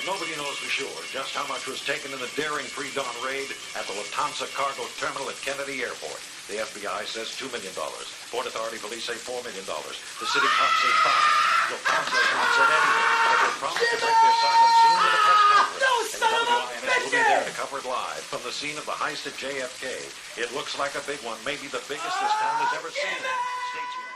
Nobody knows for sure just how much was taken in the daring pre-dawn raid at the Lufthansa cargo terminal at Kennedy Airport. The FBI says $2 million. Port Authority police say $4 million. The city cops say $5. Lufthansa has not said anything, but they promise to break their silence soon with a press conference. No, son of a WINS will be there to cover it live from the scene of the heist at JFK. It looks like a big one, maybe the biggest this town has ever seen. Stay tuned.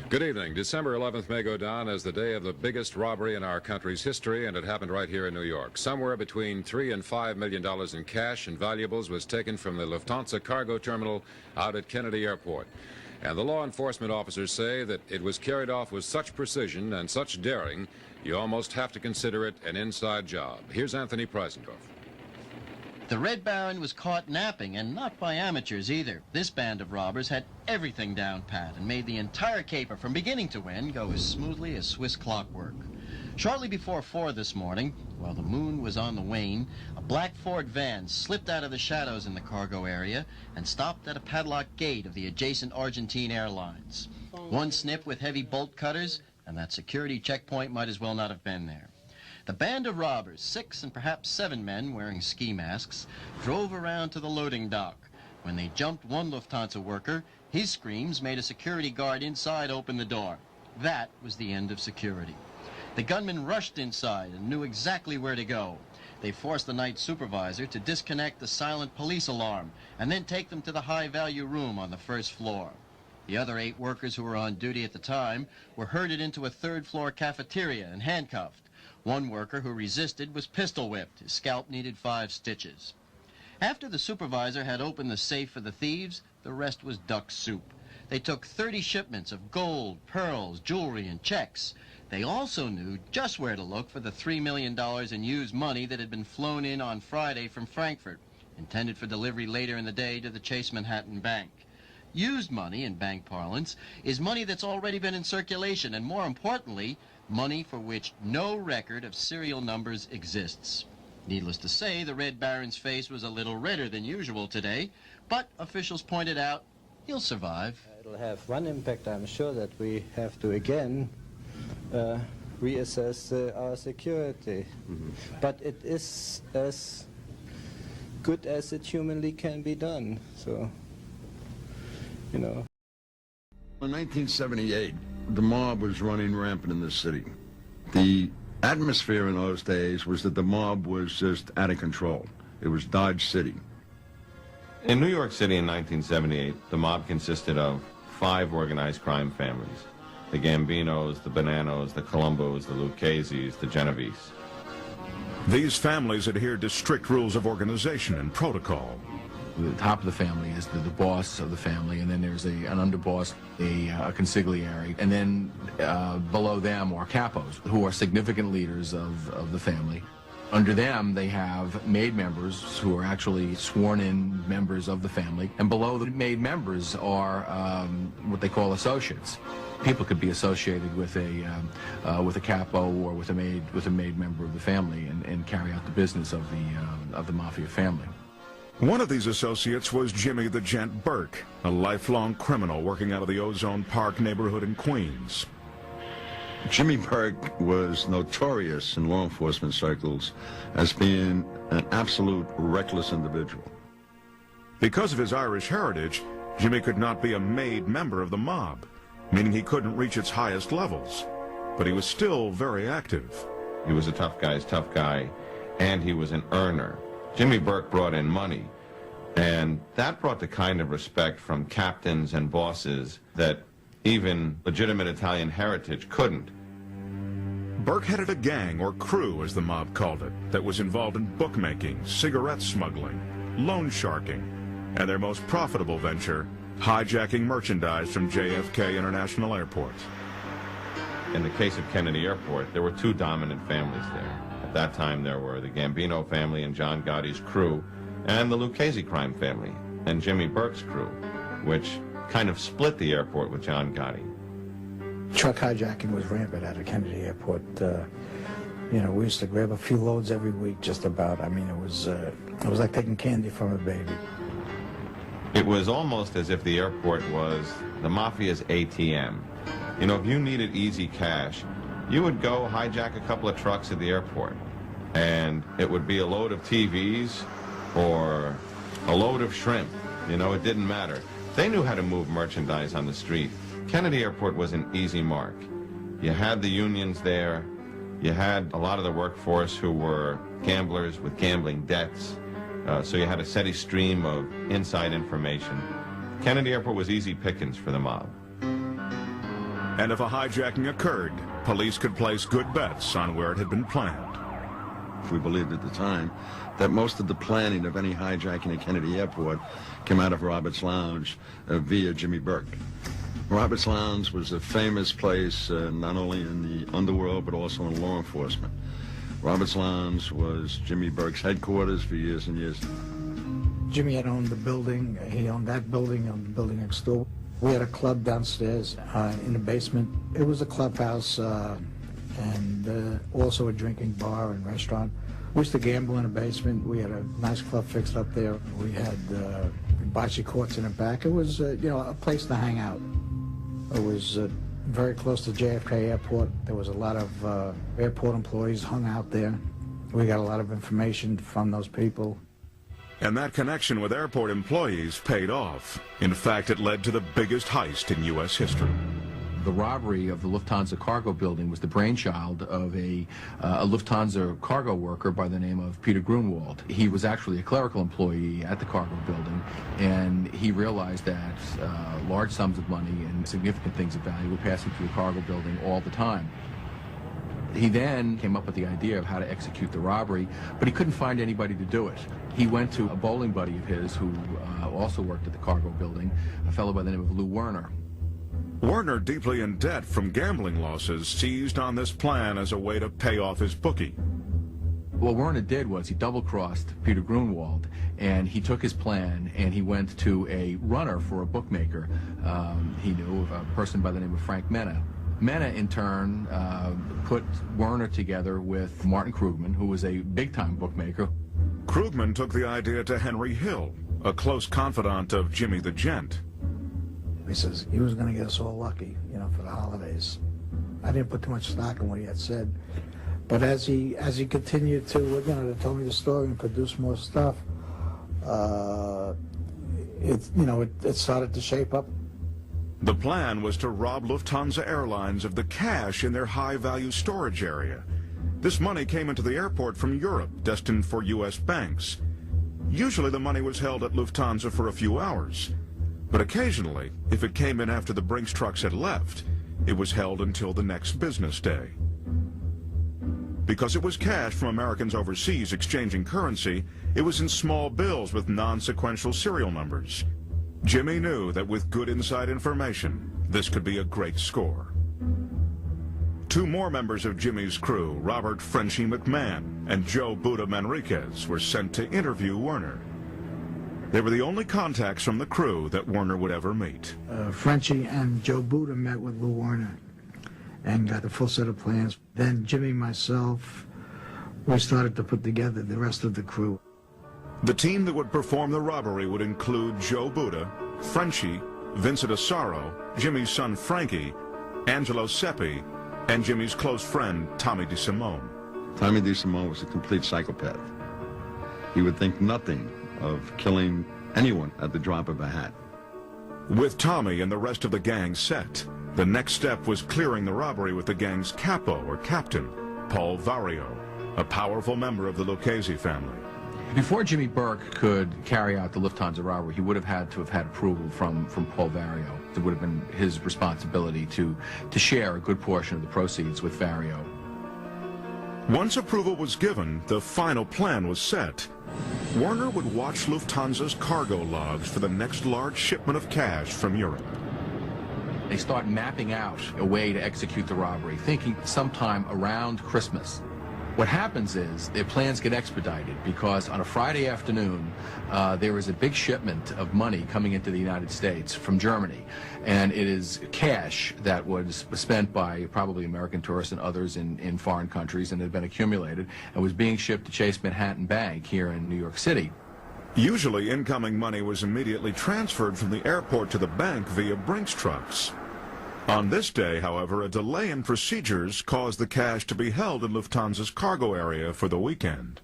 Good evening. December 11th may go down as the day of the biggest robbery in our country's history, and it happened right here in New York. Somewhere between $3 and $5 million in cash and valuables was taken from the Lufthansa cargo terminal out at Kennedy Airport. And the law enforcement officers say that it was carried off with such precision and such daring, you almost have to consider it an inside job. Here's Anthony Preisendorf. The Red Baron was caught napping, and not by amateurs either. This band of robbers had everything down pat and made the entire caper from beginning to end go as smoothly as Swiss clockwork. Shortly before 4 this morning, while the moon was on the wane, a black Ford van slipped out of the shadows in the cargo area and stopped at a padlocked gate of the adjacent Argentine Airlines. One snip with heavy bolt cutters, and that security checkpoint might as well not have been there. The band of robbers, 6 and perhaps 7 men wearing ski masks, drove around to the loading dock. When they jumped one Lufthansa worker, his screams made a security guard inside open the door. That was the end of security. The gunmen rushed inside and knew exactly where to go. They forced the night supervisor to disconnect the silent police alarm and then take them to the high-value room on the first floor. The other 8 workers who were on duty at the time were herded into a third-floor cafeteria and handcuffed. One worker who resisted was pistol whipped. His scalp needed 5 stitches. After the supervisor had opened the safe for the thieves, the rest was duck soup. They took 30 shipments of gold, pearls, jewelry, and checks. They also knew just where to look for the $3 million in used money that had been flown in on Friday from Frankfurt, intended for delivery later in the day to the Chase Manhattan Bank. Used money, in bank parlance, is money that's already been in circulation, and more importantly, money for which no record of serial numbers exists. Needless to say, the Red Baron's face was a little redder than usual today, but officials pointed out he'll survive. It'll have one impact, I'm sure, that we have to again reassess our security. But it is as good as it humanly can be done, so, you know. In 1978, the mob was running rampant in the city. The atmosphere in those days was that the mob was just out of control. It was Dodge City. In New York City in 1978, the mob consisted of 5 organized crime families. The Gambinos, the Bonanos, the Colombos, the Lucchese's, the Genovese. These families adhered to strict rules of organization and protocol. The top of the family is the boss of the family, and then there's an underboss, a consigliere, and then below them are capos, who are significant leaders of the family. Under them, they have maid members who are actually sworn-in members of the family, and below the maid members are what they call associates. People could be associated with a capo or with a maid member of the family and carry out the business of the mafia family. One of these associates was Jimmy the Gent Burke, a lifelong criminal working out of the Ozone Park neighborhood in Queens. Jimmy Burke was notorious in law enforcement circles as being an absolute reckless individual. Because of his Irish heritage, Jimmy could not be a made member of the mob, meaning he couldn't reach its highest levels. But he was still very active. He was a tough guy's tough guy, and he was an earner. Jimmy Burke brought in money, and that brought the kind of respect from captains and bosses that even legitimate Italian heritage couldn't. Burke headed a gang, or crew as the mob called it, that was involved in bookmaking, cigarette smuggling, loan sharking, and their most profitable venture, hijacking merchandise from JFK International Airport. In the case of Kennedy Airport, there were 2 dominant families there. At that time, there were the Gambino family and John Gotti's crew, and the Lucchese crime family and Jimmy Burke's crew, which kind of split the airport with John Gotti. Truck hijacking was rampant out of Kennedy Airport. You know, we used to grab a few loads every week, just about. I mean, it was like taking candy from a baby. It was almost as if the airport was the Mafia's ATM. You know, if you needed easy cash, you would go hijack a couple of trucks at the airport, and it would be a load of TVs or a load of shrimp. You know, it didn't matter. They knew how to move merchandise on the street. Kennedy Airport was an easy mark. You had the unions there. You had a lot of the workforce who were gamblers with gambling debts. So you had a steady stream of inside information. Kennedy Airport was easy pickings for the mob. And if a hijacking occurred, police could place good bets on where it had been planned. We believed at the time that most of the planning of any hijacking at Kennedy Airport came out of Robert's Lounge via Jimmy Burke. Robert's Lounge was a famous place not only in the underworld but also in law enforcement. Robert's Lounge was Jimmy Burke's headquarters for years and years. Jimmy had owned the building. He owned that building, owned the building next door. We had a club downstairs in the basement. It was a clubhouse and also a drinking bar and restaurant. We used to gamble in the basement. We had a nice club fixed up there. We had bocce courts in the back. It was, you know, a place to hang out. It was very close to JFK Airport. There was a lot of airport employees hung out there. We got a lot of information from those people. And that connection with airport employees paid off. In fact, it led to the biggest heist in U.S. history. The robbery of the Lufthansa cargo building was the brainchild of a Lufthansa cargo worker by the name of Peter Grunwald. He was actually a clerical employee at the cargo building, and he realized that large sums of money and significant things of value were passing through the cargo building all the time. He then came up with the idea of how to execute the robbery, but he couldn't find anybody to do it. He went to a bowling buddy of his who also worked at the cargo building, a fellow by the name of Lou Werner. Werner, deeply in debt from gambling losses, seized on this plan as a way to pay off his bookie. What Werner did was he double-crossed Peter Grunwald, and he took his plan and he went to a runner for a bookmaker. He knew a person by the name of Frank Mena. Mena, in turn, put Werner together with Martin Krugman, who was a big-time bookmaker. Krugman took the idea to Henry Hill, a close confidant of Jimmy the Gent. He says he was going to get us all lucky, you know, for the holidays. I didn't put too much stock in what he had said, but as he continued to, you know, to tell me the story and produce more stuff, it started to shape up. The plan was to rob Lufthansa Airlines of the cash in their high-value storage area. This money came into the airport from Europe, destined for U.S. banks. Usually the money was held at Lufthansa for a few hours. But occasionally, if it came in after the Brinks trucks had left, it was held until the next business day. Because it was cash from Americans overseas exchanging currency, it was in small bills with non-sequential serial numbers. Jimmy knew that with good inside information, this could be a great score. Two more members of Jimmy's crew, Robert "Frenchy" McMahon and Joe "Buddha" Manriquez, were sent to interview Werner. They were the only contacts from the crew that Werner would ever meet. Frenchy and Joe Buddha met with Lou Werner and got a full set of plans. Then Jimmy and myself, we started to put together the rest of the crew. The team that would perform the robbery would include Joe Buddha, Frenchy, Vincent Asaro, Jimmy's son Frankie, Angelo Seppi, and Jimmy's close friend Tommy DeSimone. Tommy DeSimone was a complete psychopath. He would think nothing of killing anyone at the drop of a hat. With Tommy and the rest of the gang set, the next step was clearing the robbery with the gang's capo, or captain, Paul Vario, a powerful member of the Lucchese family. Before Jimmy Burke could carry out the Lufthansa robbery, he would have had to have had approval from Paul Vario. It would have been his responsibility to share a good portion of the proceeds with Vario. Once approval was given, the final plan was set. Werner would watch Lufthansa's cargo logs for the next large shipment of cash from Europe. They start mapping out a way to execute the robbery, thinking sometime around Christmas. What happens is their plans get expedited because on a Friday afternoon, there is a big shipment of money coming into the United States from Germany. And it is cash that was spent by probably American tourists and others in foreign countries and had been accumulated and was being shipped to Chase Manhattan Bank here in New York City. Usually, incoming money was immediately transferred from the airport to the bank via Brinks trucks. On this day, however, a delay in procedures caused the cash to be held in Lufthansa's cargo area for the weekend.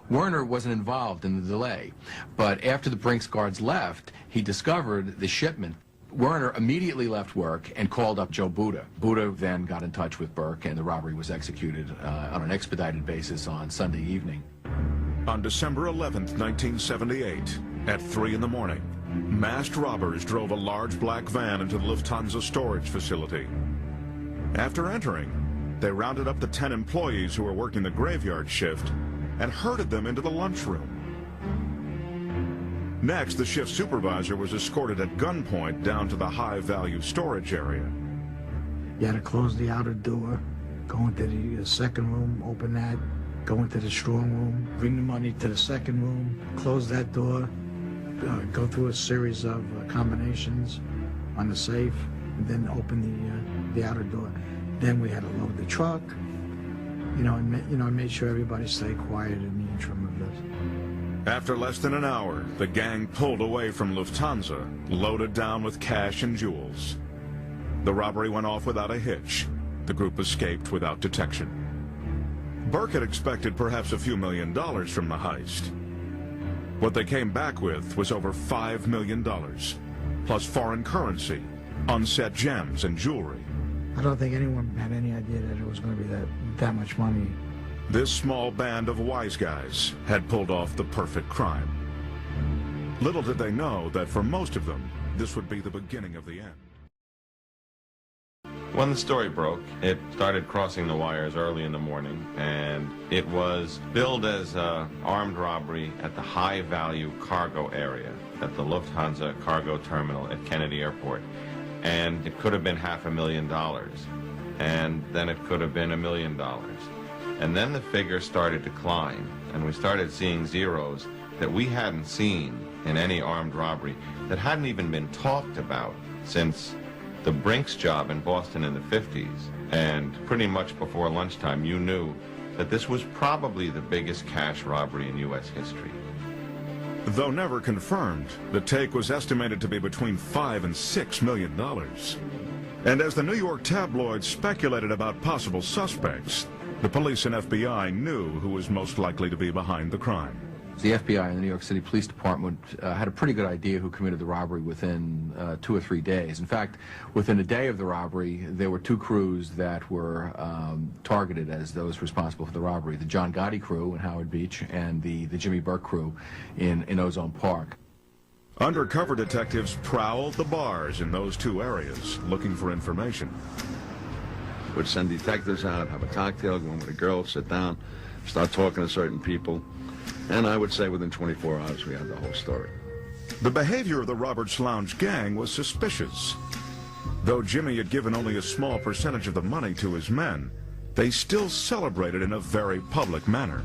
Werner wasn't involved in the delay, but after the Brinks guards left, he discovered the shipment. Werner immediately left work and called up Joe Buda. Buda then got in touch with Burke, and the robbery was executed on an expedited basis on Sunday evening. On December 11th, 1978, at 3 in the morning, masked robbers drove a large black van into the Lufthansa storage facility. After entering, they rounded up the 10 employees who were working the graveyard shift and herded them into the lunchroom. Next, the shift supervisor was escorted at gunpoint down to the high-value storage area. You had to close the outer door, go into the second room, open that, go into the strong room, bring the money to the second room, close that door, go through a series of combinations on the safe, and then open the outer door. Then we had to load the truck, and made sure everybody stayed quiet in the interim of this. After less than an hour, the gang pulled away from Lufthansa, loaded down with cash and jewels. The robbery went off without a hitch. The group escaped without detection. Burke had expected perhaps a few $1 million from the heist. What they came back with was over $5 million, plus foreign currency, unset gems, and jewelry. I don't think anyone had any idea that it was going to be that much money. This small band of wise guys had pulled off the perfect crime. Little did they know that for most of them, this would be the beginning of the end. When the story broke, it started crossing the wires early in the morning, and it was billed as an armed robbery at the high-value cargo area at the Lufthansa cargo terminal at Kennedy Airport. And it could have been $500,000, and then it could have been $1 million. And then the figure started to climb, and we started seeing zeros that we hadn't seen in any armed robbery, that hadn't even been talked about since the Brinks job in Boston in the 50s. And pretty much before lunchtime, you knew that this was probably the biggest cash robbery in U.S. history. Though never confirmed, the take was estimated to be between $5 and $6 million. And as the New York tabloids speculated about possible suspects, the police and FBI knew who was most likely to be behind the crime. The FBI and the New York City Police Department had a pretty good idea who committed the robbery within 2 or 3 days. In fact, within a day of the robbery, there were 2 crews that were targeted as those responsible for the robbery. The John Gotti crew in Howard Beach and the Jimmy Burke crew in Ozone Park. Undercover detectives prowled the bars in those 2 areas, looking for information. Would send detectives out, have a cocktail, go in with a girl, sit down, start talking to certain people. And I would say within 24 hours we had the whole story. The behavior of the Roberts Lounge gang was suspicious. Though Jimmy had given only a small percentage of the money to his men, they still celebrated in a very public manner.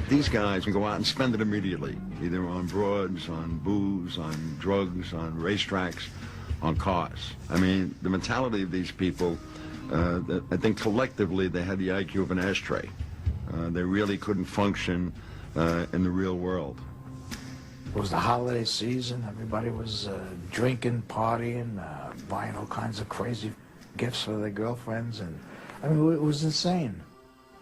These guys can go out and spend it immediately, either on broads, on booze, on drugs, on racetracks, on cars. I mean, the mentality of these people, I think collectively they had the IQ of an ashtray. They really couldn't function in the real world. It was the holiday season. Everybody was drinking, partying, buying all kinds of crazy gifts for their girlfriends. And I mean, it was insane.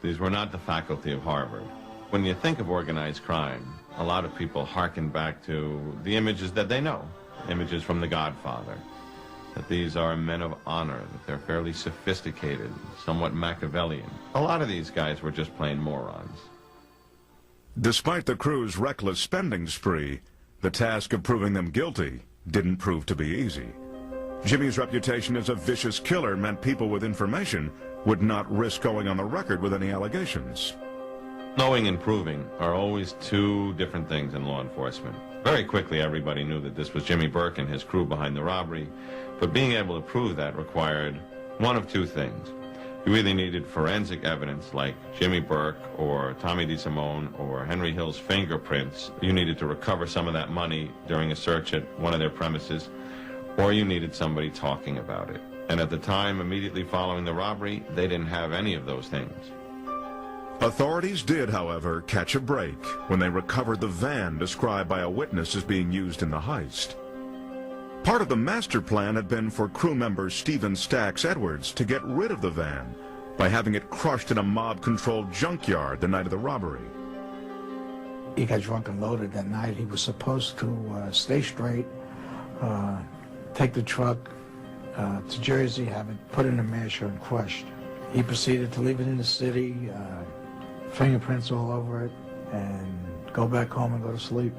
These were not the faculty of Harvard. When you think of organized crime, a lot of people hearken back to the images that they know, images from The Godfather, that these are men of honor, that they're fairly sophisticated, somewhat Machiavellian. A lot of these guys were just plain morons. Despite the crew's reckless spending spree, the task of proving them guilty didn't prove to be easy. Jimmy's reputation as a vicious killer meant people with information would not risk going on the record with any allegations. Knowing and proving are always 2 different things in law enforcement. Very quickly, everybody knew that this was Jimmy Burke and his crew behind the robbery, but being able to prove that required one of 2 things. You either needed forensic evidence like Jimmy Burke or Tommy DeSimone or Henry Hill's fingerprints. You needed to recover some of that money during a search at one of their premises, or you needed somebody talking about it. And at the time immediately following the robbery, they didn't have any of those things. Authorities did, however, catch a break when they recovered the van described by a witness as being used in the heist. Part of the master plan had been for crew member Stephen Stax Edwards to get rid of the van by having it crushed in a mob-controlled junkyard the night of the robbery. He got drunk and loaded that night. He was supposed to stay straight, take the truck to Jersey, have it put in a masher and crushed. He proceeded to leave it in the city, fingerprints all over it, and go back home and go to sleep.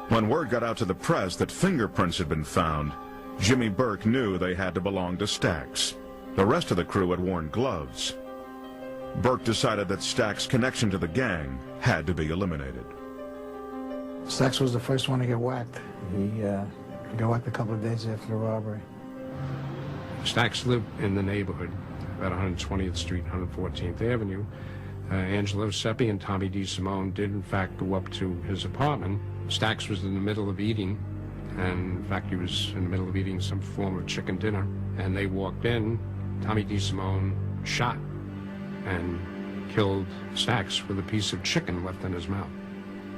When word got out to the press that fingerprints had been found, Jimmy Burke knew they had to belong to Stax. The rest of the crew had worn gloves. Burke decided that Stax's connection to the gang had to be eliminated. Stax was the first one to get whacked. He got whacked a couple of days after the robbery. Stax lived in the neighborhood, about 120th Street, 114th Avenue. Angelo Seppi and Tommy DeSimone did, in fact, go up to his apartment. Stax was in the middle of eating, and in fact, he was in the middle of eating some form of chicken dinner. And they walked in. Tommy DeSimone shot and killed Stax with a piece of chicken left in his mouth.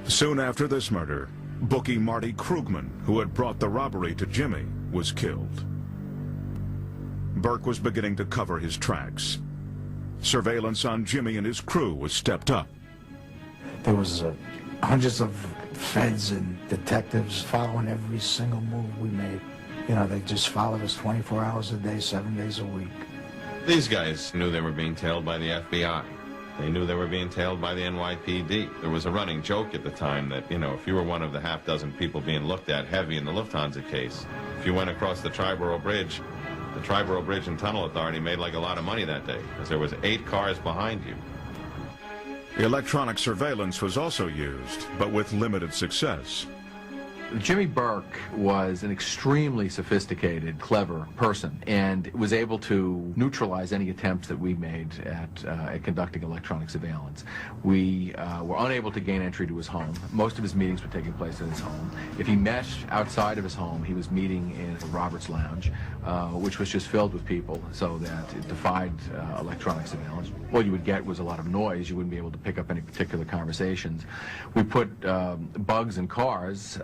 Soon after this murder, bookie Marty Krugman, who had brought the robbery to Jimmy, was killed. Burke was beginning to cover his tracks. Surveillance on Jimmy and his crew was stepped up. There was hundreds of feds and detectives following every single move we made. You know, they just followed us 24 hours a day, 7 days a week. These guys knew they were being tailed by the FBI. They knew they were being tailed by the NYPD. There was a running joke at the time that, you know, if you were one of the half dozen people being looked at heavy in the Lufthansa case, if you went across the Triborough Bridge, the Triborough Bridge and Tunnel Authority made like a lot of money that day, because there was 8 cars behind you. Electronic surveillance was also used, but with limited success. Jimmy Burke was an extremely sophisticated, clever person, and was able to neutralize any attempts that we made at conducting electronic surveillance. We were unable to gain entry to his home. Most of his meetings were taking place in his home. If he met outside of his home, he was meeting in Robert's Lounge, which was just filled with people, so that it defied electronic surveillance. All you would get was a lot of noise. You wouldn't be able to pick up any particular conversations. We put bugs in cars,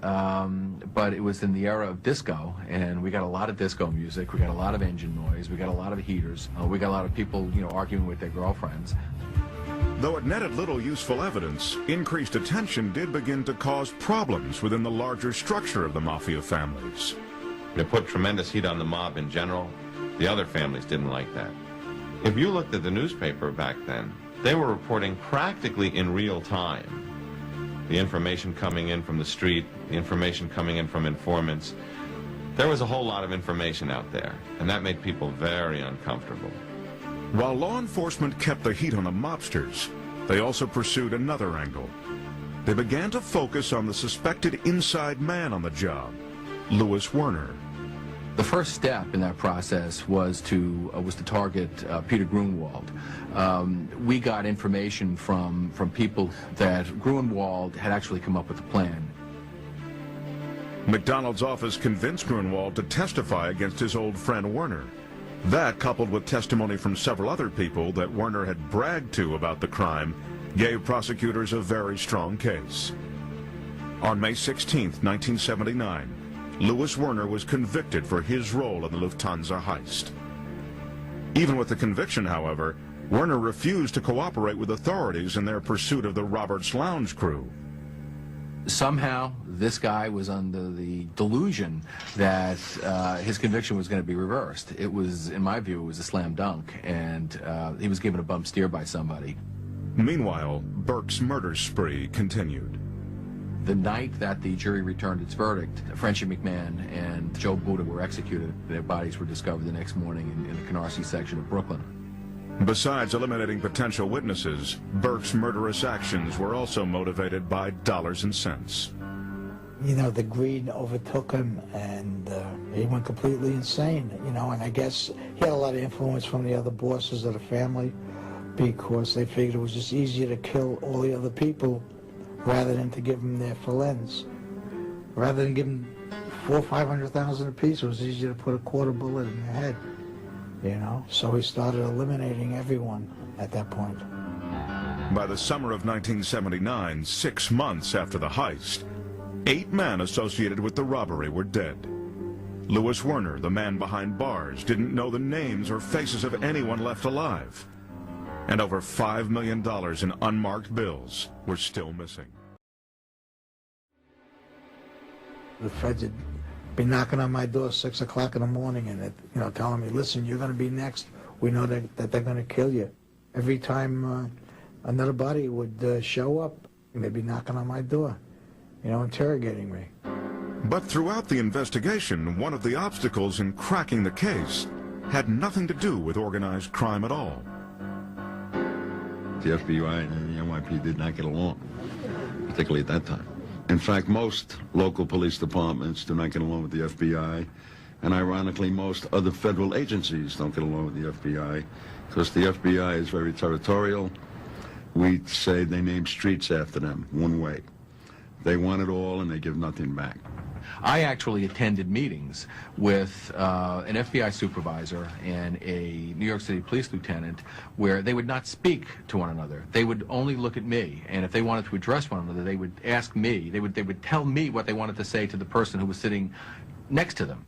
but it was in the era of disco, and we got a lot of disco music, we got a lot of engine noise, we got a lot of heaters, we got a lot of people, you know, arguing with their girlfriends. Though it netted little useful evidence, increased attention did begin to cause problems within the larger structure of the Mafia families. It put tremendous heat on the mob in general. The other families didn't like that. If you looked at the newspaper back then, they were reporting practically in real time the information coming in from the street, the information coming in from informants. There was a whole lot of information out there, and that made people very uncomfortable. While law enforcement kept the heat on the mobsters, they also pursued another angle. They began to focus on the suspected inside man on the job, Louis Werner. The first step in that process was to target Peter Grunwald. We got information from people that Grunwald had actually come up with a plan. McDonald's office convinced Grunwald to testify against his old friend Werner. That, coupled with testimony from several other people that Werner had bragged to about the crime, gave prosecutors a very strong case. On May 16, 1979, Louis Werner was convicted for his role in the Lufthansa heist. Even with the conviction, however, Werner refused to cooperate with authorities in their pursuit of the Roberts Lounge crew. Somehow, this guy was under the delusion that his conviction was going to be reversed. It was, in my view, it was a slam dunk, and he was given a bump steer by somebody. Meanwhile, Burke's murder spree continued. The night that the jury returned its verdict, Frenchie McMahon and Joe Buddha were executed. Their bodies were discovered the next morning in the Canarsie section of Brooklyn. Besides eliminating potential witnesses, Burke's murderous actions were also motivated by dollars and cents. You know, the greed overtook him, and he went completely insane, you know, and I guess he had a lot of influence from the other bosses of the family because they figured it was just easier to kill all the other people rather than to give them their filets. Rather than give them $400,000 or $500,000 apiece, it was easier to put a quarter bullet in their head, you know, so he started eliminating everyone at that point. By the summer of 1979, 6 months after the heist, 8 men associated with the robbery were dead. Louis Werner, the man behind bars, didn't know the names or faces of anyone left alive. And over $5 million in unmarked bills were still missing. The feds would be knocking on my door 6 o'clock in the morning and, you know, telling me, listen, you're going to be next. We know that they're going to kill you. Every time another body would show up, they'd be knocking on my door, you know, interrogating me. But throughout the investigation, one of the obstacles in cracking the case had nothing to do with organized crime at all. The FBI and the NYPD did not get along, particularly at that time. In fact, most local police departments do not get along with the FBI, and ironically, most other federal agencies don't get along with the FBI, because the FBI is very territorial. We say they name streets after them, one way. They want it all, and they give nothing back. I actually attended meetings with an FBI supervisor and a New York City police lieutenant where they would not speak to one another. They would only look at me, and if they wanted to address one another, they would ask me. They would tell me what they wanted to say to the person who was sitting next to them.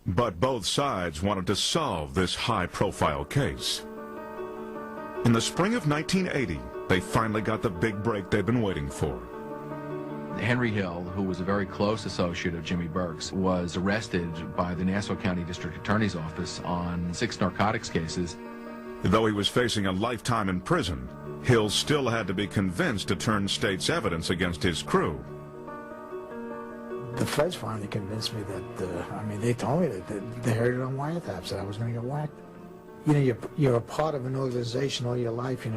But both sides wanted to solve this high-profile case. In the spring of 1980, they finally got the big break they'd been waiting for. Henry Hill, who was a very close associate of Jimmy Burke's, was arrested by the Nassau County District Attorney's Office on 6 narcotics cases. Though he was facing a lifetime in prison, Hill still had to be convinced to turn state's evidence against his crew. The feds finally convinced me that, I mean, they told me that they heard it on wiretaps that I was going to get whacked. You know, you're a part of an organization all your life. You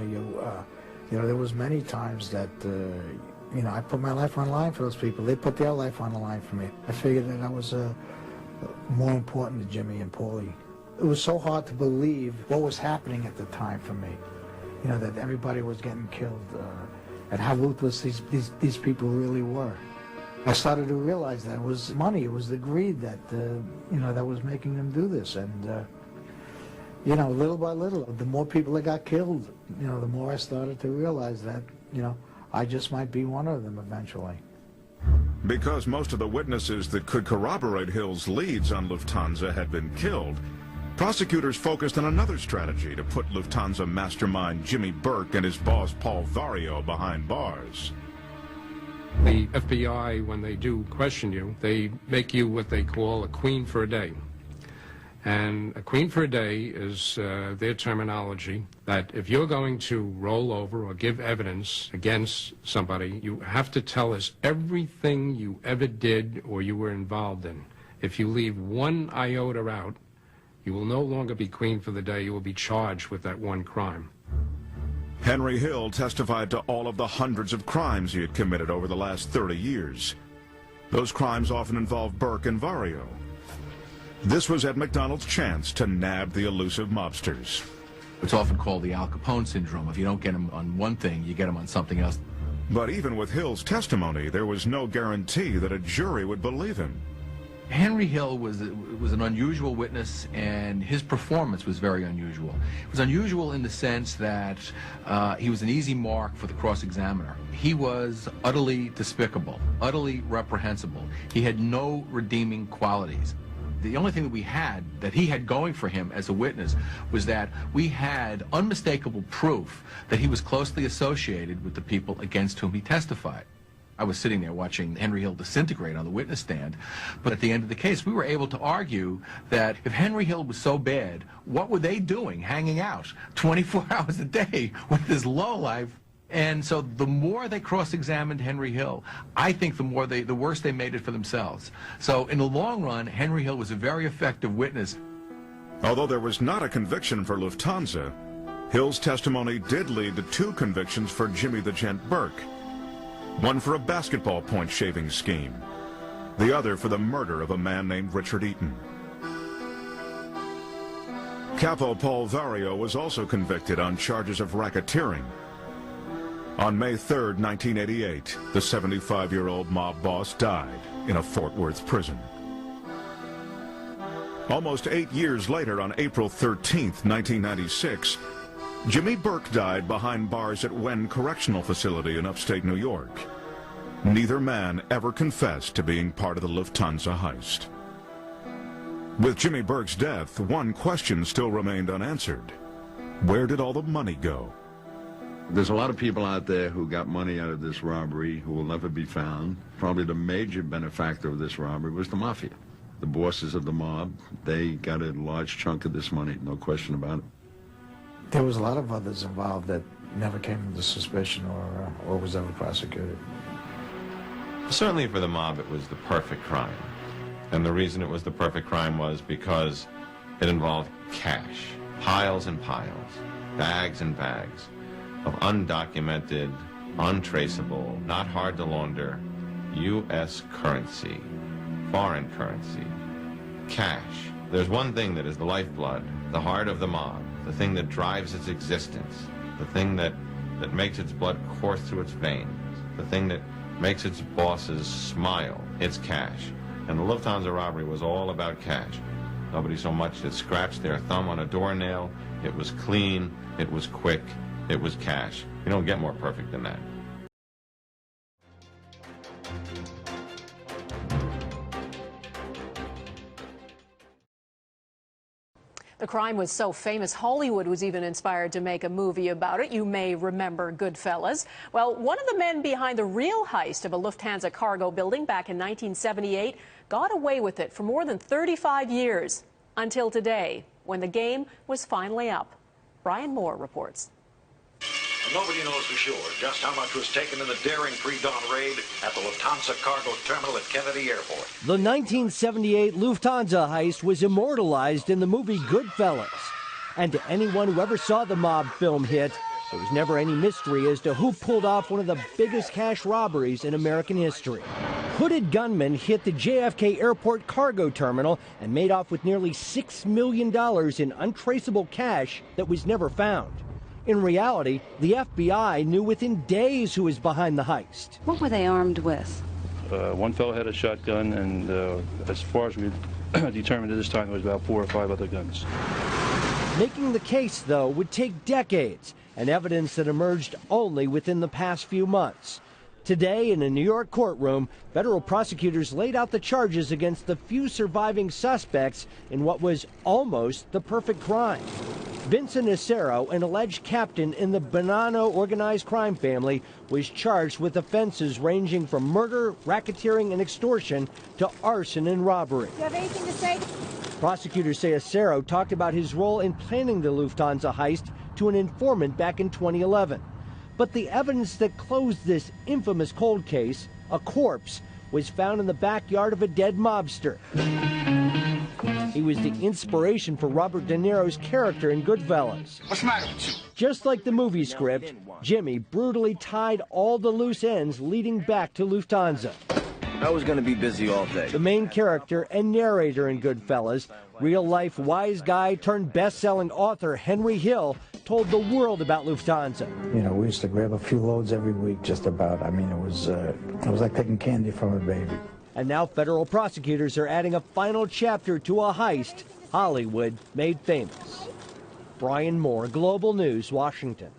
know, there was many times that, you know, I put my life on the line for those people. They put their life on the line for me. I figured that I was more important to Jimmy and Paulie. It was so hard to believe what was happening at the time for me. You know, that everybody was getting killed, and how ruthless these people really were. I started to realize that it was money, it was the greed that, you know, that was making them do this. And, you know, little by little, the more people that got killed, you know, the more I started to realize that, you know, I just might be one of them eventually. Because most of the witnesses that could corroborate Hill's leads on Lufthansa had been killed, prosecutors focused on another strategy to put Lufthansa mastermind Jimmy Burke and his boss Paul Vario behind bars. The FBI, when they do question you, they make you what they call a queen for a day. And a queen for a day is their terminology that if you're going to roll over or give evidence against somebody, you have to tell us everything you ever did or you were involved in. If you leave one iota out, you will no longer be queen for the day. You will be charged with that one crime. Henry Hill testified to all of the hundreds of crimes he had committed over the last 30 years. Those crimes often involved Burke and Vario. This was Ed McDonald's chance to nab the elusive mobsters. It's often called the Al Capone syndrome. If you don't get them on one thing, you get them on something else. But even with Hill's testimony, there was no guarantee that a jury would believe him. Henry Hill was an unusual witness, and his performance was very unusual. It was unusual in the sense that he was an easy mark for the cross-examiner. He was utterly despicable, utterly reprehensible. He had no redeeming qualities. The only thing that we had, that he had going for him as a witness, was that we had unmistakable proof that he was closely associated with the people against whom he testified. I was sitting there watching Henry Hill disintegrate on the witness stand, but at the end of the case, we were able to argue that if Henry Hill was so bad, what were they doing hanging out 24 hours a day with this lowlife? And so the more they cross-examined Henry Hill, I think the worse they made it for themselves. So in the long run, Henry Hill was a very effective witness. Although there was not a conviction for Lufthansa, Hill's testimony did lead to 2 convictions for Jimmy the Gent Burke. One for a basketball point shaving scheme, the other for the murder of a man named Richard Eaton. Capo Paul Vario was also convicted on charges of racketeering. On May 3, 1988, the 75-year-old mob boss died in a Fort Worth prison. Almost 8 years later, on April 13, 1996, Jimmy Burke died behind bars at Wen Correctional Facility in upstate New York. Neither man ever confessed to being part of the Lufthansa heist. With Jimmy Burke's death, one question still remained unanswered. Where did all the money go? There's a lot of people out there who got money out of this robbery who will never be found. Probably the major benefactor of this robbery was the Mafia. The bosses of the mob, they got a large chunk of this money, no question about it. There was a lot of others involved that never came into suspicion or was ever prosecuted. Certainly for the mob, it was the perfect crime. And the reason it was the perfect crime was because it involved cash, piles and piles, bags and bags of undocumented, untraceable, not hard to launder, U.S. currency, foreign currency, cash. There's one thing that is the lifeblood, the heart of the mob, the thing that drives its existence, the thing that makes its blood course through its veins, the thing that makes its bosses smile. It's cash. And the Lufthansa robbery was all about cash. Nobody so much as scratched their thumb on a doornail. It was clean, it was quick, it was cash. You don't get more perfect than that. The crime was so famous, Hollywood was even inspired to make a movie about it. You may remember Goodfellas. Well, one of the men behind the real heist of a Lufthansa cargo building back in 1978 got away with it for more than 35 years, until today, when the game was finally up. Brian Moore reports. Nobody knows for sure just how much was taken in the daring pre-dawn raid at the Lufthansa cargo terminal at Kennedy Airport. The 1978 Lufthansa heist was immortalized in the movie Goodfellas. And to anyone who ever saw the mob film hit, there was never any mystery as to who pulled off one of the biggest cash robberies in American history. Hooded gunmen hit the JFK Airport cargo terminal and made off with nearly $6 million in untraceable cash that was never found. In reality, the FBI knew within days who was behind the heist. What were they armed with? One fellow had a shotgun, and as far as we determined at this time, there was about 4 or 5 other guns. Making the case, though, would take decades, and evidence that emerged only within the past few months. Today, in a New York courtroom, federal prosecutors laid out the charges against the few surviving suspects in what was almost the perfect crime. Vincent Asaro, an alleged captain in the Bonanno organized crime family, was charged with offenses ranging from murder, racketeering, and extortion to arson and robbery. Do you have anything to say? Prosecutors say Asaro talked about his role in planning the Lufthansa heist to an informant back in 2011. But the evidence that closed this infamous cold case, a corpse, was found in the backyard of a dead mobster. He was the inspiration for Robert De Niro's character in Goodfellas. What's the matter with you? Just like the movie script, Jimmy brutally tied all the loose ends leading back to Lufthansa. I was going to be busy all day. The main character and narrator in Goodfellas, real-life wise guy turned best-selling author Henry Hill, told the world about Lufthansa. You know, we used to grab a few loads every week, just about. I mean, it was like taking candy from a baby. And now federal prosecutors are adding a final chapter to a heist Hollywood made famous. Brian Moore, Global News, Washington.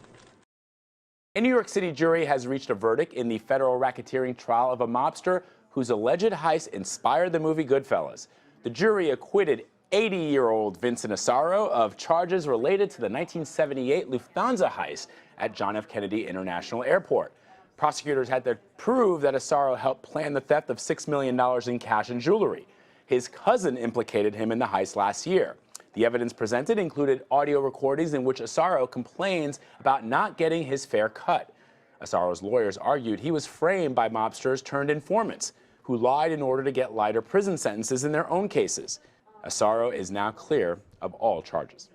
A New York City jury has reached a verdict in the federal racketeering trial of a mobster whose alleged heist inspired the movie Goodfellas. The jury acquitted 80-year-old Vincent Asaro of charges related to the 1978 Lufthansa heist at John F. Kennedy International Airport. Prosecutors had to prove that Asaro helped plan the theft of $6 million in cash and jewelry. His cousin implicated him in the heist last year. The evidence presented included audio recordings in which Asaro complains about not getting his fair cut. Asaro's lawyers argued he was framed by mobsters turned informants who lied in order to get lighter prison sentences in their own cases. Asaro is now clear of all charges.